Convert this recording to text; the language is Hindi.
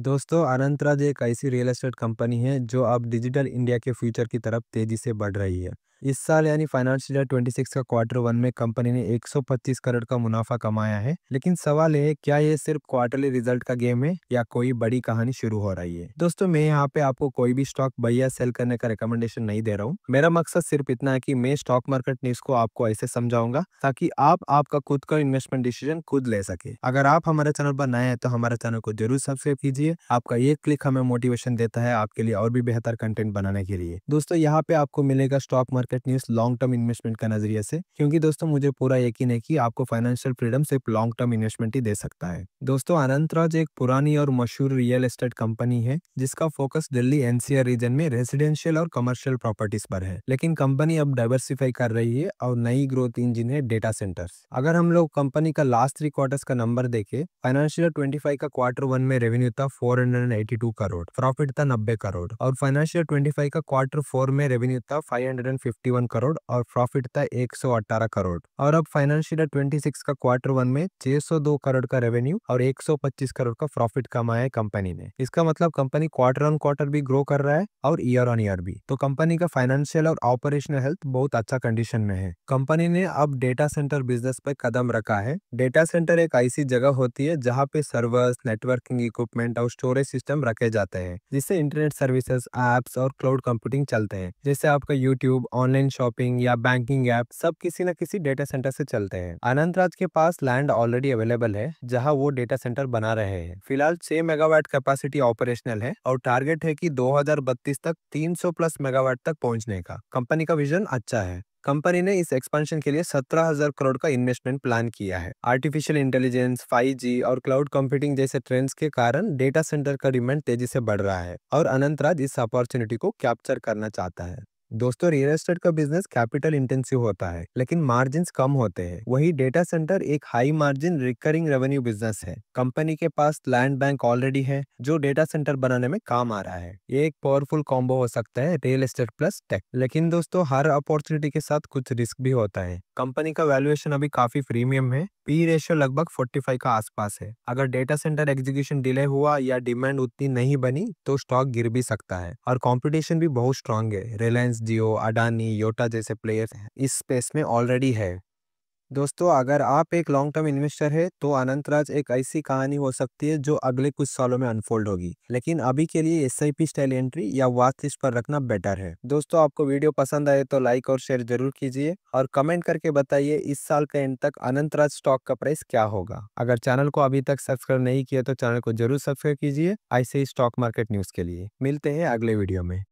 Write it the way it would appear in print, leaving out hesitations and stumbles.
दोस्तों, अनंतराज एक ऐसी रियल एस्टेट कंपनी है जो अब डिजिटल इंडिया के फ्यूचर की तरफ तेजी से बढ़ रही है। इस साल यानी फाइनेंशियल ईयर 26 का क्वार्टर वन में कंपनी ने 125 करोड़ का मुनाफा कमाया है। लेकिन सवाल ये है, क्या ये सिर्फ क्वार्टरली रिजल्ट का गेम है या कोई बड़ी कहानी शुरू हो रही है। दोस्तों, मैं यहाँ पे आपको कोई भी स्टॉक बाय या सेल करने का रिकमेंडेशन नहीं दे रहा हूँ। मेरा मकसद सिर्फ इतना है कि मैं स्टॉक मार्केट न्यूज को आपको ऐसे समझाऊंगा ताकि आप आपका खुद का इन्वेस्टमेंट डिसीजन खुद ले सके। अगर आप हमारे चैनल पर नए हैं तो हमारे चैनल को जरूर सब्सक्राइब कीजिए। आपका एक क्लिक हमें मोटिवेशन देता है आपके लिए और भी बेहतर कंटेंट बनाने के लिए। दोस्तों, यहाँ पे आपको मिलेगा stock market news long term investment का नजरिए से, क्योंकि दोस्तों मुझे पूरा यकीन है कि आपको फाइनेंशियल फ्रीडम सिर्फ लॉन्ग टर्म इन्वेस्टमेंट ही दे सकता है। दोस्तों, अनंतराज एक पुरानी और मशहूर रियल एस्टेट कंपनी है जिसका फोकस दिल्ली एनसीआर रीजन में रेजिडेंशियल और कमर्शियल प्रॉपर्टीज पर है। लेकिन कंपनी अब डाइवर्सिफाई कर रही है और नई ग्रोथ इंजन है डेटा सेंटर्स। अगर हम लोग कंपनी का लास्ट 3 क्वार्टर्स का नंबर देखें, फाइनेंशियल 25 का क्वार्टर वन में रेवेन्यू था 482 करोड़, प्रॉफिट था 90 करोड़, और फाइनेंशियल 25 का क्वार्टर फोर में रेवेन्यू था 551 करोड़ और प्रॉफिट था 118 करोड़। और अब फाइनेंशियल 26 का क्वार्टर वन में 602 करोड़ का रेवेन्यू और 125 करोड़ का प्रॉफिट कमाया है कंपनी ने। इसका मतलब कंपनी क्वार्टर ऑन क्वार्टर भी ग्रो कर रहा है और ईयर ऑन ईयर भी। तो कंपनी का फाइनेंशियल और ऑपरेशनल हेल्थ बहुत अच्छा कंडीशन में है। कंपनी ने अब डेटा सेंटर बिजनेस पे कदम रखा है। डेटा सेंटर एक ऐसी जगह होती है जहाँ पे सर्वर्स, नेटवर्किंग इक्विपमेंट और स्टोरेज सिस्टम रखे जाते हैं, जिससे इंटरनेट सर्विसेज, एप्स और क्लाउड कंप्यूटिंग चलते हैं। जैसे आपका यूट्यूब, ऑनलाइन शॉपिंग या बैंकिंग ऐप सब किसी न किसी डेटा सेंटर से चलते हैं। अनंतराज के पास लैंड ऑलरेडी अवेलेबल है जहां वो डेटा सेंटर बना रहे हैं। फिलहाल 6 मेगावाट कैपेसिटी ऑपरेशनल है और टारगेट है कि 2032 तक 300 प्लस मेगावाट तक पहुंचने का। कंपनी का विजन अच्छा है। कंपनी ने इस एक्सपेंशन के लिए 17,000 करोड़ का इन्वेस्टमेंट प्लान किया है। आर्टिफिशियल इंटेलिजेंस, 5G और क्लाउड कंप्यूटिंग जैसे ट्रेंड्स के कारण डेटा सेंटर का डिमांड तेजी से बढ़ रहा है और अनंतराज इस अपॉर्चुनिटी को कैप्चर करना चाहता है। दोस्तों, रियल एस्टेट का बिजनेस कैपिटल इंटेंसिव होता है लेकिन मार्जिन्स कम होते हैं। वही डेटा सेंटर एक high margin recurring revenue business है। कंपनी के पास लैंड बैंक ऑलरेडी है जो डेटा सेंटर बनाने में काम आ रहा है। ये एक पावरफुल कॉम्बो हो सकता है, रियल एस्टेट प्लस टेक। लेकिन दोस्तों, हर अपॉर्चुनिटी के साथ कुछ रिस्क भी होता है। कंपनी का वैल्यूएशन अभी काफी प्रीमियम है। पी रेशियो लगभग 45 का आसपास है। अगर डेटा सेंटर एग्जीक्यूशन डिले हुआ या डिमांड उतनी नहीं बनी तो स्टॉक गिर भी सकता है। और कंपटीशन भी बहुत स्ट्रांग है। रिलायंस जियो, अडानी, योटा जैसे प्लेयर्स इस स्पेस में ऑलरेडी है। दोस्तों, अगर आप एक लॉन्ग टर्म इन्वेस्टर है तो अनंतराज एक ऐसी कहानी हो सकती है जो अगले कुछ सालों में अनफोल्ड होगी। लेकिन अभी के लिए एसआईपी स्टाइल एंट्री या वॉच लिस्ट पर रखना बेटर है। दोस्तों, आपको वीडियो पसंद आए तो लाइक और शेयर जरूर कीजिए और कमेंट करके बताइए इस साल के एंड तक अनंतराज स्टॉक का प्राइस क्या होगा। अगर चैनल को अभी तक सब्सक्राइब नहीं किया तो चैनल को जरूर सब्सक्राइब कीजिए ऐसे ही स्टॉक मार्केट न्यूज के लिए। मिलते हैं अगले वीडियो में।